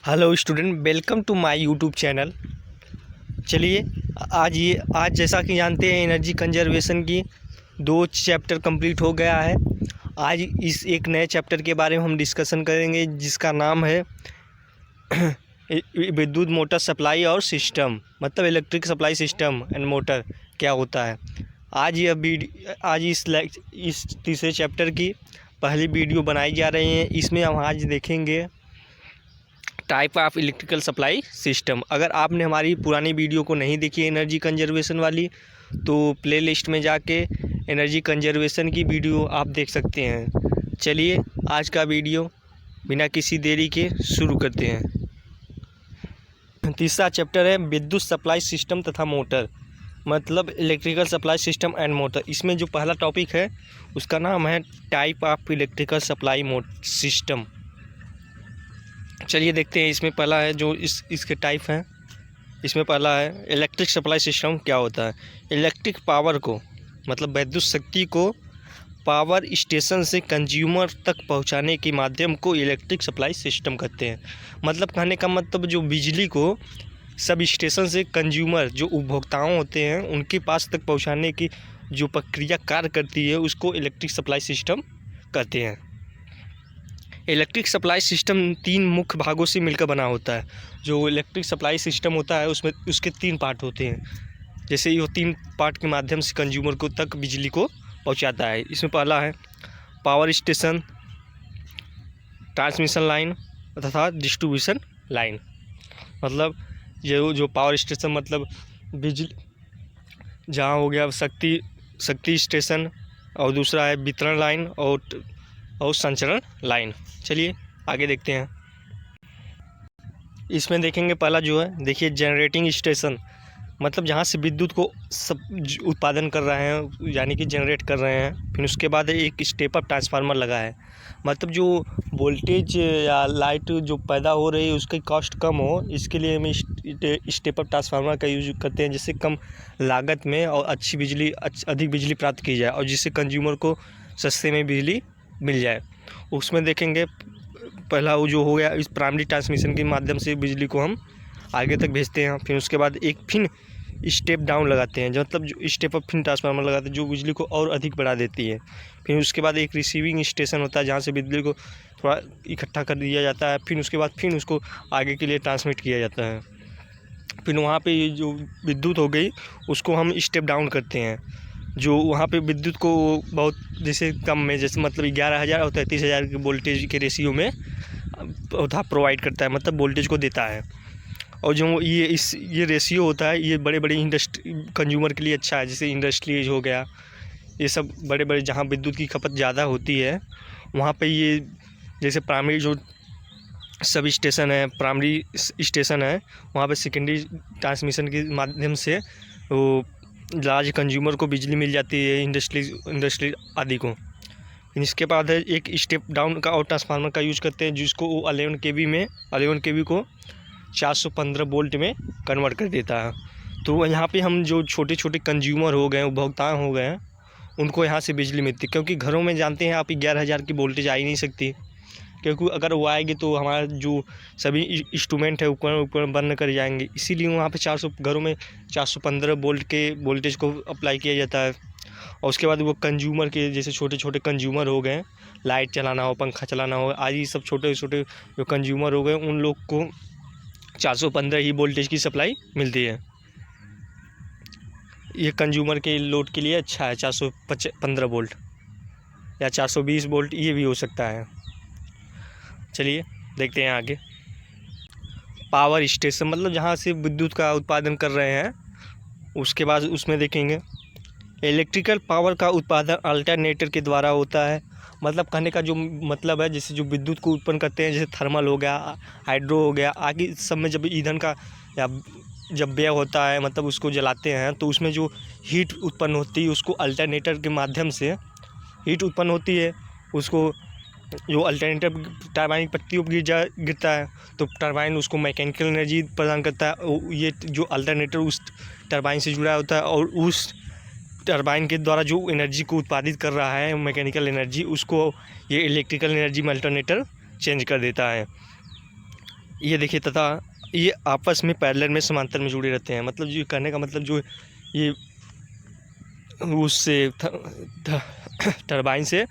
Hello student, welcome to my YouTube channel. चलिए आज जैसा कि जानते हैं एनर्जी कंजर्वेशन की 2 चैप्टर कंप्लीट हो गया है। आज इस एक नए चैप्टर के बारे में हम डिस्कशन करेंगे जिसका नाम है विद्युत मोटर सप्लाई और सिस्टम, मतलब electric supply system and motor क्या होता है। आज इस तीसरे चैप्टर की पहली वीडियो बनाई जा रही है। इसमें हम आज देखेंगे type of electrical supply system. अगर आपने हमारी पुरानी वीडियो को नहीं देखी एनर्जी कंजर्वेशन वाली, तो प्लेलिस्ट में जाके एनर्जी कंजर्वेशन की वीडियो आप देख सकते हैं। चलिए आज का वीडियो बिना किसी देरी के शुरू करते हैं। तीसरा चैप्टर है विद्युत सप्लाई सिस्टम तथा मोटर, मतलब electrical supply system and motor. इसमें जो पहला टॉपिक है उसका नाम है type of electrical supply system. चलिए देखते हैं। इसमें पहला है जो इसके टाइप हैं। इसमें पहला है इलेक्ट्रिक सप्लाई सिस्टम क्या होता है। इलेक्ट्रिक पावर को, मतलब विद्युत शक्ति को पावर स्टेशन से कंज्यूमर तक पहुंचाने के माध्यम को इलेक्ट्रिक सप्लाई सिस्टम कहते हैं। मतलब कहने का मतलब जो बिजली को सब स्टेशन से कंज्यूमर जो उपभोक्ताओं होते हैं उनके पास तक पहुंचाने की जो प्रक्रिया कार्य करती है उसको इलेक्ट्रिक सप्लाई सिस्टम कहते हैं। इलेक्ट्रिक सप्लाई सिस्टम 3 मुख्य भागों से मिलकर बना होता है। जो इलेक्ट्रिक सप्लाई सिस्टम होता है उसमें उसके 3 पार्ट होते हैं। जैसे ये 3 पार्ट के माध्यम से कंज्यूमर को तक बिजली को पहुंचाता है। इसमें पहला है पावर स्टेशन, ट्रांसमिशन लाइन तथा डिस्ट्रीब्यूशन लाइन। मतलब ये जो पावर स्टेशन मतलब बिजली जहाँ हो गया शक्ति स्टेशन, और दूसरा है वितरण लाइन और संचरण लाइन। चलिए आगे देखते हैं। इसमें देखेंगे पहला जो है, देखिए जनरेटिंग स्टेशन, मतलब जहाँ से विद्युत को सब उत्पादन कर रहे हैं यानी कि जनरेट कर रहे हैं। फिर उसके बाद एक स्टेप अप ट्रांसफार्मर लगा है, मतलब जो वोल्टेज या लाइट जो पैदा हो रही है उसकी कॉस्ट कम हो, इसके लिए हम स्टेप अप ट्रांसफार्मर का यूज करते हैं, जिससे कम लागत में और अधिक बिजली प्राप्त की जाए और जिससे कंज्यूमर को सस्ते में बिजली मिल जाए। उसमें देखेंगे पहला वो जो हो गया, इस प्राइमरी ट्रांसमिशन के माध्यम से बिजली को हम आगे तक भेजते हैं। फिर उसके बाद एक फिर स्टेप डाउन लगाते हैं, जो मतलब जो स्टेप अप फिर ट्रांसफार्मर लगाते हैं जो बिजली को और अधिक बढ़ा देती है। फिर उसके बाद एक रिसीविंग स्टेशन होता है जहाँ से बिजली को थोड़ा इकट्ठा कर दिया जाता है। फिर उसके बाद फिर उसको आगे के लिए ट्रांसमिट किया जाता है। फिर वहाँ पे जो विद्युत हो गई उसको हम स्टेप डाउन करते हैं। जो वहाँ पे विद्युत को बहुत जैसे कम में, जैसे मतलब 11,000 और 33,000 के वोल्टेज के रेशियो में प्रोवाइड करता है, मतलब वोल्टेज को देता है। और जो ये रेशियो होता है ये बड़े बड़े इंडस्ट्री कंज्यूमर के लिए अच्छा है। जैसे इंडस्ट्रीज हो गया, ये सब बड़े बड़े जहाँ विद्युत की खपत ज़्यादा होती है वहाँ पे ये जैसे प्राइमरी जो सब स्टेशन है, प्राइमरी स्टेशन है, वहाँ पे सेकेंडरी ट्रांसमिशन के माध्यम से वो लार्ज कंज्यूमर को बिजली मिल जाती है, इंडस्ट्री आदि को। इसके बाद है एक स्टेप डाउन का और ट्रांसफार्मर का यूज करते हैं जिसको वो 11 kV को 415 वोल्ट में कन्वर्ट कर देता है। तो यहाँ पे हम जो छोटे छोटे कंज्यूमर हो गए, उपभोक्ता हो गए हैं, उनको यहाँ से बिजली मिलती है। क्योंकि घरों में जानते हैं आप 11,000 की वोल्टेज आ ही नहीं सकती, क्योंकि अगर वो आएगी तो हमारा जो सभी इंस्ट्रूमेंट है उपकरण बंद कर जाएंगे। इसीलिए वहाँ पे 400 घरों में 415 वोल्ट के वोल्टेज को अप्लाई किया जाता है। और उसके बाद वो कंज्यूमर के जैसे छोटे छोटे कंज्यूमर हो गए, लाइट चलाना हो, पंखा चलाना हो, आज ये सब छोटे छोटे जो कंज्यूमर हो गए उन लोग को 415 ही वोल्टेज की सप्लाई मिलती है। ये कंज्यूमर के लोड के लिए अच्छा है। 415 वोल्ट या 420 वोल्ट ये भी हो सकता है। चलिए देखते हैं आगे। पावर स्टेशन, मतलब जहाँ से विद्युत का उत्पादन कर रहे हैं। उसके बाद उसमें देखेंगे इलेक्ट्रिकल पावर का उत्पादन अल्टरनेटर के द्वारा होता है। मतलब कहने का जो मतलब है, जैसे जो विद्युत को उत्पन्न करते हैं, जैसे थर्मल हो गया, हाइड्रो हो गया, आगे सब में जब ईंधन का या जब व्यय होता है, मतलब उसको जलाते हैं तो उसमें जो हीट उत्पन्न होती है उसको अल्टरनेटर के माध्यम से हीट उत्पन्न होती है। उसको जो अल्टरनेटर टरबाइन पट्टियों पर गिरता है तो टरबाइन उसको मैकेनिकल एनर्जी प्रदान करता है। ये जो अल्टरनेटर उस टरबाइन से जुड़ा होता है और उस टरबाइन के द्वारा जो एनर्जी को उत्पादित कर रहा है मैकेनिकल एनर्जी, उसको ये इलेक्ट्रिकल एनर्जी में अल्टरनेटर चेंज कर देता है। ये देखिए, तथा ये आपस में पैरेलल में समांतर में जुड़े रहते हैं। मतलब जो कहने का मतलब जो ये उससे टरबाइन से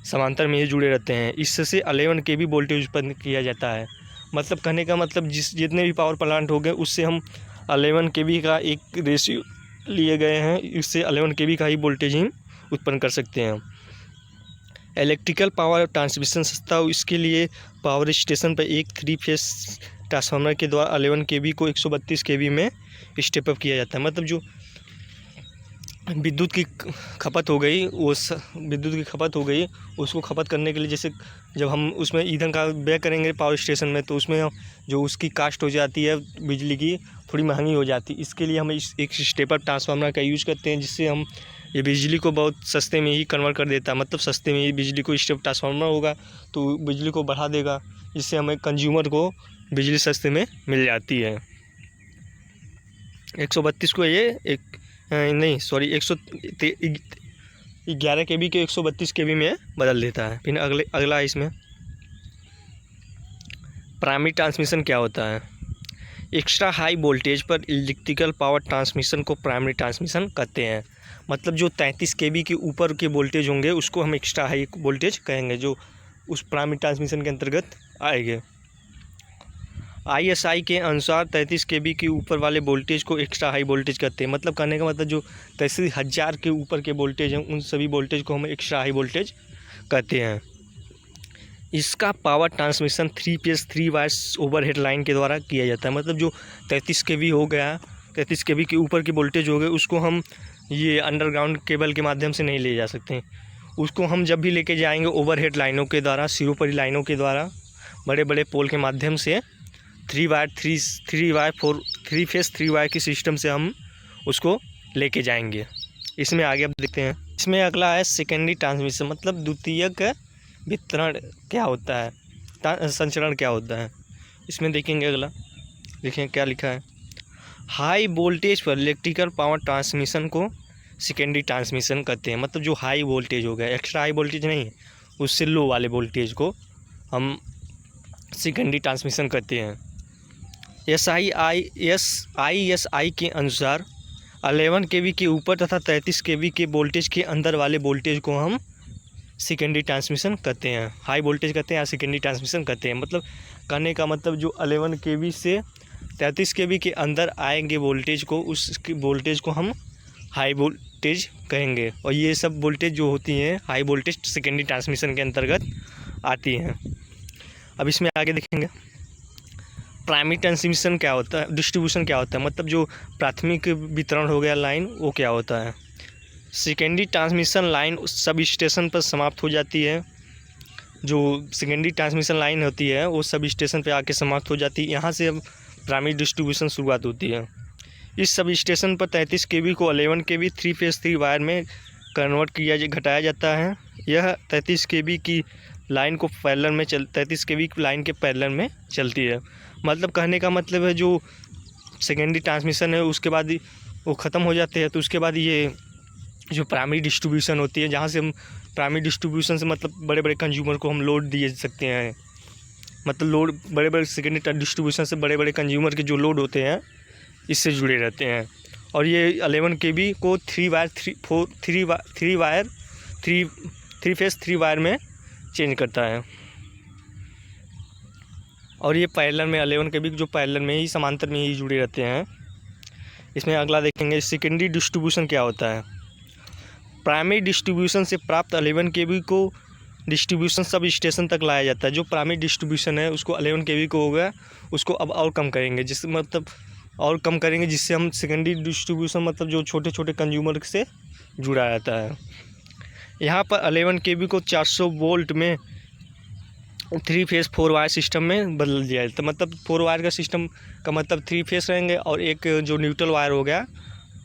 समांतर में ये जुड़े रहते हैं। इससे 11 kV वोल्टेज उत्पन्न किया जाता है। मतलब कहने का मतलब जितने भी पावर प्लांट हो गए उससे हम 11 kV का एक रेशियो लिए गए हैं, इससे 11 kV का ही वोल्टेज हम उत्पन्न कर सकते हैं। इलेक्ट्रिकल पावर ट्रांसमिशन सस्ता हो, इसके लिए पावर स्टेशन पर एक 3 फेस ट्रांसफार्मर के द्वारा 11 kV को 132 kV में स्टेप अप किया जाता है। मतलब जो विद्युत की खपत हो गई, विद्युत की खपत हो गई, उसको खपत करने के लिए जैसे जब हम उसमें ईंधन का व्यय करेंगे पावर स्टेशन में, तो उसमें जो उसकी कास्ट हो जाती है बिजली की, थोड़ी महंगी हो जाती है। इसके लिए हम एक स्टेप अप ट्रांसफार्मर का यूज़ करते हैं, जिससे हम ये बिजली को बहुत सस्ते में ही कन्वर्ट कर देता है। मतलब सस्ते में ही बिजली को स्टेप ट्रांसफार्मर होगा तो बिजली को बढ़ा देगा, जिससे हमें कंज्यूमर को बिजली सस्ते में मिल जाती है। 132 को ये एक नहीं सॉरी 111 kV के 132 kV में बदल देता है। फिर अगला इसमें प्राइमरी ट्रांसमिशन क्या होता है। एक्स्ट्रा हाई वोल्टेज पर इलेक्ट्रिकल पावर ट्रांसमिशन को प्राइमरी ट्रांसमिशन कहते हैं। मतलब जो 33 kV के ऊपर के वोल्टेज होंगे उसको हम एक्स्ट्रा हाई वोल्टेज कहेंगे, जो उस प्राइमरी ट्रांसमिशन के अंतर्गत आएंगे। ISI के अनुसार 33 kV के ऊपर वाले वोल्टेज को एक्स्ट्रा हाई वोल्टेज कहते हैं। मतलब कहने का मतलब जो 33,000 के ऊपर के वोल्टेज हैं उन सभी वोल्टेज को हम एक्स्ट्रा हाई वोल्टेज कहते हैं। इसका power transmission 3 face 3 wires overhead line के द्वारा किया जाता है। मतलब जो 33 kV हो गया, 33 kV के ऊपर के वोल्टेज हो गए, उसको हम ये अंडरग्राउंड केबल के माध्यम से नहीं ले जा सकते। उसको हम जब भी लेके जाएंगे ओवरहेड लाइनों के द्वारा, सिरोपरी लाइनों के द्वारा, बड़े बड़े पोल के माध्यम से 3 फेस 3 वायर की सिस्टम से हम उसको लेके जाएंगे। इसमें आगे अब देखते हैं। इसमें अगला है सेकेंडरी ट्रांसमिशन। मतलब द्वितीयक वितरण क्या होता है, संचरण क्या होता है। इसमें देखेंगे अगला, देखें क्या लिखा है। हाई वोल्टेज पर इलेक्ट्रिकल पावर ट्रांसमिशन को सेकेंडरी ट्रांसमिशन कहते हैं। मतलब जो हाई वोल्टेज हो गया, एक्स्ट्रा हाई वोल्टेज नहीं, उससे लो वाले वोल्टेज को हम सेकेंडरी ट्रांसमिशन कहते हैं। ISI के अनुसार 11 kV के ऊपर तथा 33 kV के वोल्टेज के अंदर वाले वोल्टेज को हम सेकेंडरी ट्रांसमिशन कहते हैं, हाई वोल्टेज कहते हैं या सेकेंडरी ट्रांसमिशन कहते हैं। मतलब कहने का मतलब जो 11 kV से 33 kV के अंदर आएंगे वोल्टेज को, उस वोल्टेज को हम हाई वोल्टेज कहेंगे। और ये सब वोल्टेज जो होती हैं हाई वोल्टेज सेकेंडरी ट्रांसमिशन के अंतर्गत आती हैं। अब इसमें आगे देखेंगे प्राइमरी ट्रांसमिशन क्या होता है, डिस्ट्रीब्यूशन क्या होता है। मतलब जो प्राथमिक वितरण हो गया लाइन, वो क्या होता है। Secondary transmission line sub station पर समाप्त हो जाती है। जो सेकेंडरी ट्रांसमिशन लाइन होती है वो सब स्टेशन पे आके समाप्त हो जाती है। यहाँ से अब प्राइमरी डिस्ट्रीब्यूशन शुरुआत होती है। इस सब स्टेशन पर 33 kV को 11 kV 3 फेस 3 वायर में कन्वर्ट घटाया जाता है। यह 33 kV की लाइन को पैरेलल में 33 kV की लाइन के पैरेलल में चलती है। मतलब कहने का मतलब है जो सेकेंडरी ट्रांसमिशन है उसके बाद वो ख़त्म हो जाते हैं, तो उसके बाद ये जो प्राइमरी डिस्ट्रीब्यूशन होती है, जहाँ से हम प्राइमरी डिस्ट्रीब्यूशन से मतलब बड़े बड़े कंज्यूमर को हम लोड दिए सकते हैं। मतलब लोड बड़े बड़े सेकेंडरी डिस्ट्रीब्यूशन से बड़े बड़े कंज्यूमर के जो लोड होते हैं इससे जुड़े रहते हैं। और ये 11 kV को 3 फेस 3 वायर में चेंज करता है। और ये पैरेलल में 11 kV जो पैरेलल में ही समांतर में ही जुड़े रहते हैं। इसमें अगला देखेंगे सेकेंडरी डिस्ट्रीब्यूशन क्या होता है। प्राइमरी डिस्ट्रीब्यूशन से प्राप्त 11 kV को डिस्ट्रीब्यूशन सब स्टेशन तक लाया जाता है। जो प्राइमरी डिस्ट्रीब्यूशन है उसको 11 kV को हो गया, उसको अब और कम करेंगे, जिससे हम सेकेंडरी डिस्ट्रीब्यूशन मतलब जो छोटे छोटे कंज्यूमर से जुड़ा रहता है। यहाँ पर 11 kV को 400 वोल्ट में 3 फेस 4 वायर सिस्टम में बदल दिया जाता है। मतलब 4 वायर का सिस्टम का मतलब 3 फेस रहेंगे और एक जो न्यूट्रल वायर हो गया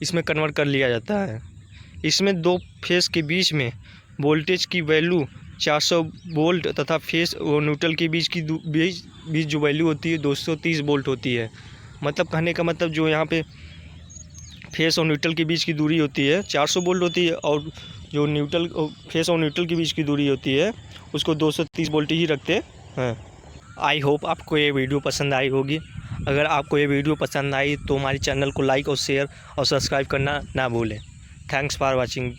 इसमें कन्वर्ट कर लिया जाता है। इसमें 2 फेस के बीच में वोल्टेज की वैल्यू 400 वोल्ट तथा फेस और न्यूट्रल के बीच जो वैल्यू होती है 230 वोल्ट होती है। मतलब कहने का मतलब जो यहाँ पे फेस और न्यूट्रल के बीच की दूरी होती है 400 वोल्ट होती है, और जो फेस और न्यूट्रल के बीच की दूरी होती है उसको 230 वोल्ट ही रखते हैं। आई होप आपको ये वीडियो पसंद आई होगी। अगर आपको ये वीडियो पसंद आई तो हमारे चैनल को लाइक और शेयर और सब्सक्राइब करना ना भूलें। Thanks for watching.